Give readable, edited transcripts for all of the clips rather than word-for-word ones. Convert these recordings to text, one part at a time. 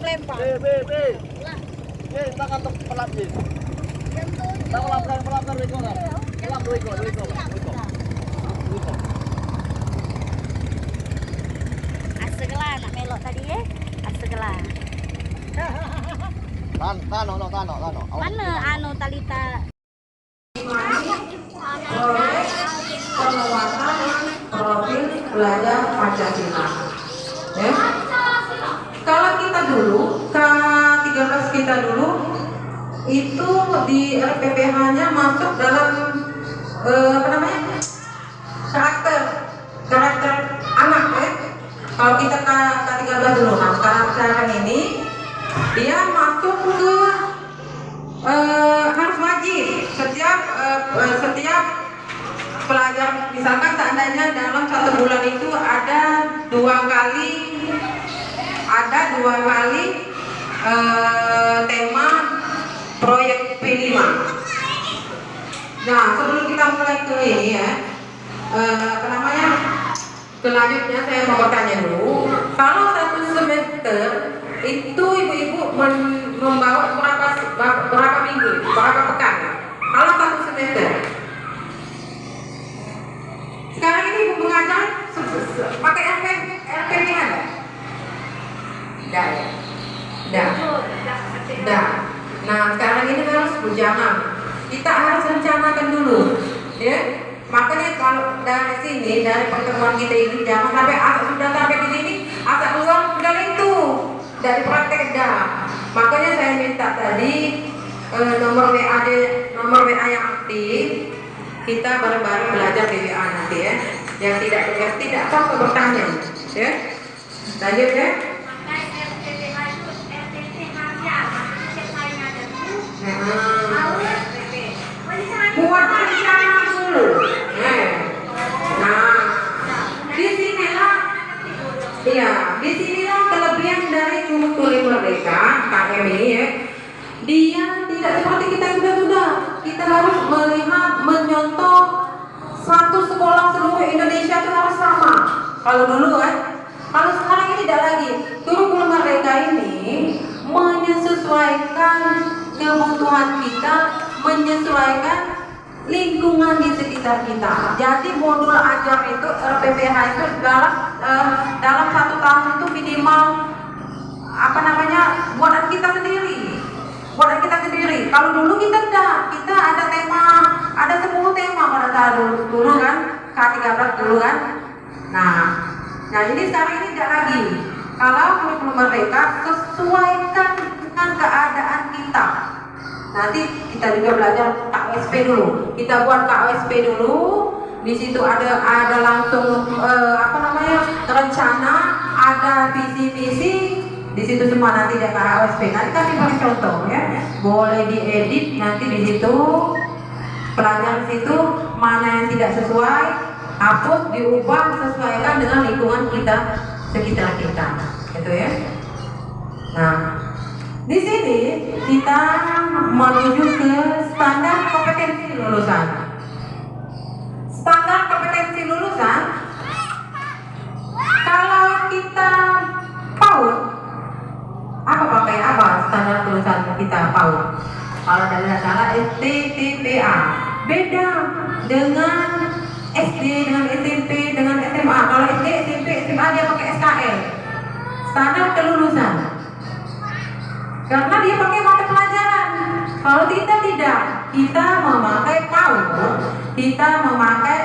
lempar. Tangan untuk pelap sih. Tak pelap Riko kan. Pelap Riko. Asegala nak melok tadi asegala. Tano. Mana anu Talita? Penguatan profil belajar Pancasila. Ya. Kalau kita dulu, K13 kita dulu itu di RPPH-nya masuk dalam karakter anak ya. Kalau kita K13 dulu, nah sekarang ini dia masuk ke harus wajib setiap pelajar, misalkan seandainya dalam 1 bulan itu ada dua kali tema proyek P5. Nah, sebelum kita mulai ke ini ya, selanjutnya saya mau bertanya dulu, kalau 1 semester itu ibu-ibu membawa berapa minggu, berapa pekan? Kalau 1 semester. Sekarang ini ibu mengajar pakai RPP ada? Tidak ya? Tidak. Nah, sekarang ini harus berjalan. Kita harus rencanakan dulu, ya. Makanya kalau dari sini, dari pertemuan kita ini, jangan sampai sudah sampai di sini, asal keluar sudah itu dari praktek dah. Makanya saya minta tadi nomor WA yang aktif. Kita bareng-bareng belajar BWA nanti ya. Yang tidak apa bertanya, ya. Lanjut ya. Buat rencana dulu. Nah, disinilah kelebihan dari Curug Tuli Merdeka KM ini ya. Dia tidak seperti kita sudah. Kita harus melihat, menyontoh satu sekolah seluruh Indonesia itu harus sama. Kalau dulu kan, kalau sekarang ini tidak lagi. Curug Tuli Merdeka ini menyesuaikan kebutuhan kita, menyesuaikan lingkungan di sekitar kita. Jadi modul ajar itu RPPH itu dalam 1 tahun itu minimal buatan kita sendiri. Kalau dulu kita ada tema, ada 10 tema pada saat dulu kan, K13 dulu kan. Nah ini sekarang ini tidak lagi. Kalau Curug Merdeka sesuaikan dengan keadaan kita. Nanti kita juga belajar KOSP dulu. Kita buat KOSP dulu. Di situ ada langsung rencana, ada visi-visi. Di situ semua nanti ada KOSP. Nanti kami beri contoh ya. Boleh diedit nanti di situ. Pelajaran situ mana yang tidak sesuai, hapus, diubah, sesuaikan dengan lingkungan kita sekitar kita. Gitu ya. Nah, di sini kita menuju ke standar kompetensi lulusan. Standar kompetensi lulusan, kalau kita PAUD, pakai apa standar lulusan kita PAUD? Kalau tidak salah STTPA, beda dengan SD, dengan SMP, dengan SMA. Kalau SD, SMP, SMA dia pakai SKL, standar kelulusan. Karena dia pakai mata pelajaran. Kalau kita tidak, kita memakai PAUD, kita memakai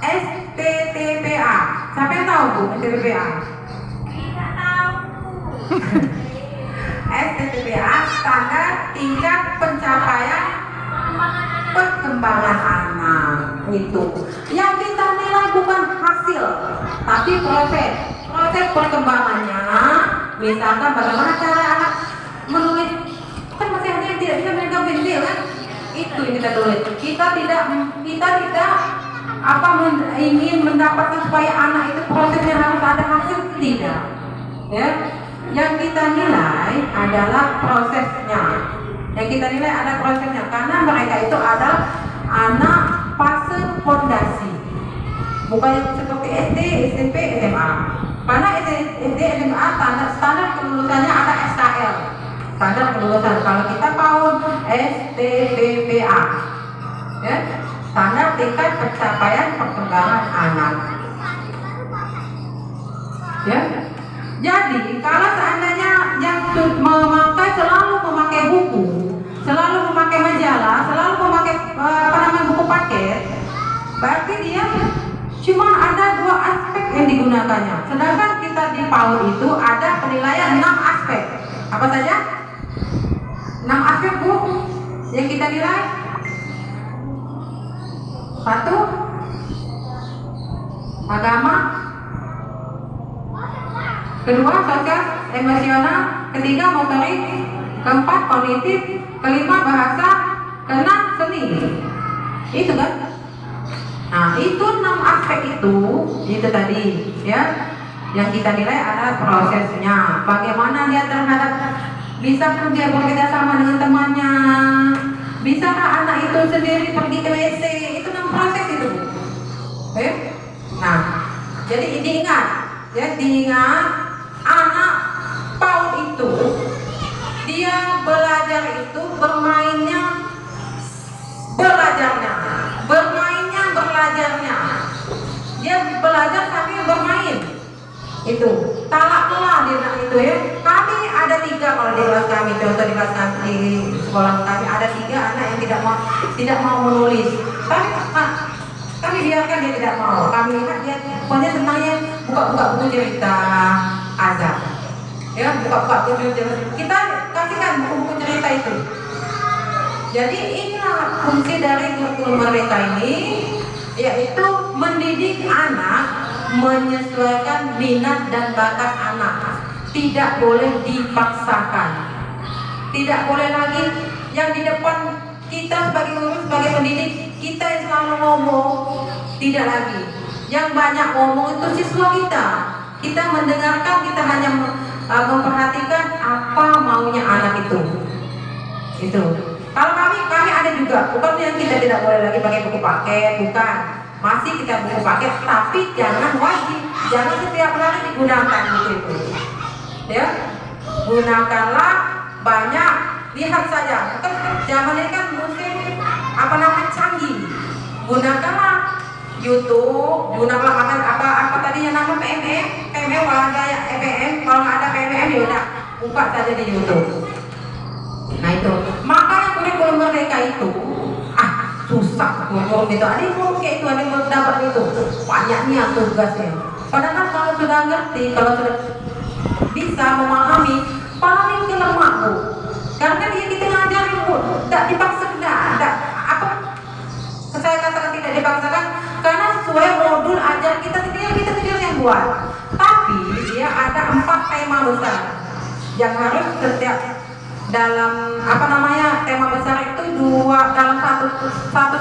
STTPA. Siapa yang tahu Bu STTPA? Tidak tahu. STTPA standar tingkat pencapaian perkembangan anak itu. Yang kita nilai bukan hasil, tapi proses perkembangannya. Misalkan bagaimana cara anak menulis, kan masih ada yang tidak bisa memegang pensil kan? Itu yang kita tulis. Kita tidak ingin mendapatkan supaya anak itu prosesnya harus ada hasil, tidak. Ya, yang kita nilai adalah prosesnya. Karena mereka itu adalah anak fase fondasi, bukan seperti SD, SMP, SMA. Karena SD, SMA standar kelulusannya ada SKS. Banten. Kalau kita PAUD STPPA, ya, standar tingkat pencapaian perkembangan anak. Ya, jadi kalau seandainya yang selalu memakai buku, selalu memakai majalah, selalu memakai buku paket, berarti dia cuma ada 2 aspek yang digunakannya. Sedangkan kita di PAUD itu ada penilaian 6 aspek. Apa saja? 6 aspek, Bu, yang kita nilai. 1, agama. 2, sosial emosional. 3, motorik. 4, kognitif. 5, bahasa. 6, seni. Itu kan? Nah, itu 6 aspek itu tadi, ya, yang kita nilai ada prosesnya. Bagaimana dia terhadap bisa kerja bekerja sama dengan temannya, bisakah anak itu sendiri pergi ke WC, itu 6 proses itu. Nah, jadi diingat, ya, diingat anak PAUD itu dia belajar itu belajarnya, dia belajar sambil bermain. Itu talaklah dia itu, ya. Kami ada 3 kalau di kelas kami, contoh di kelas kami, di sekolah kami ada 3 anak yang tidak mau menulis. Tapi kami biarkan dia tidak mau. Kami lihat dia pokoknya senangnya buka-buka buku cerita azab. Ya, buka-buka buku cerita. Kita kasihkan buku-buku cerita itu. Jadi inilah fungsi dari kurikulum mereka ini, yaitu mendidik anak menyesuaikan minat dan bakat anak. Tidak boleh dipaksakan. Tidak boleh lagi yang di depan kita sebagai guru, sebagai pendidik, kita yang selalu ngomong. Tidak lagi. Yang banyak ngomong itu siswa kita. Kita mendengarkan, kita hanya memperhatikan apa maunya anak itu. Itu. Kalau kami ada juga, bukan yang kita tidak boleh lagi pakai buku paket, bukan. Masih kita buku paket, tapi jangan wajib, jangan setiap hari digunakan buku itu. Ya, gunakanlah banyak, lihat saja. Zaman ini kan musim canggih. Gunakanlah YouTube, gunakanlah apa tadi yang nama PMM, kalau ada EPM, kalau nggak ada PMM ya udah buka saja di YouTube. Nah itu, makanya kurikulum mereka itu susah kurikulum itu. Ada yang mau kayak itu, ada yang mau dapat itu, banyaknya tugasnya. Padahal kalau sudah ngerti, kalau sudah bisa memahami, paling lemah, Bu. Karena dia kita ngajarin, Bu, tidak dipaksakan, tidak apa. Saya katakan tidak dipaksakan, karena sesuai modul ajar kita sendiri yang buat. Tapi dia ada 4 tema besar yang harus setiap dalam tema besar itu 2 dalam satu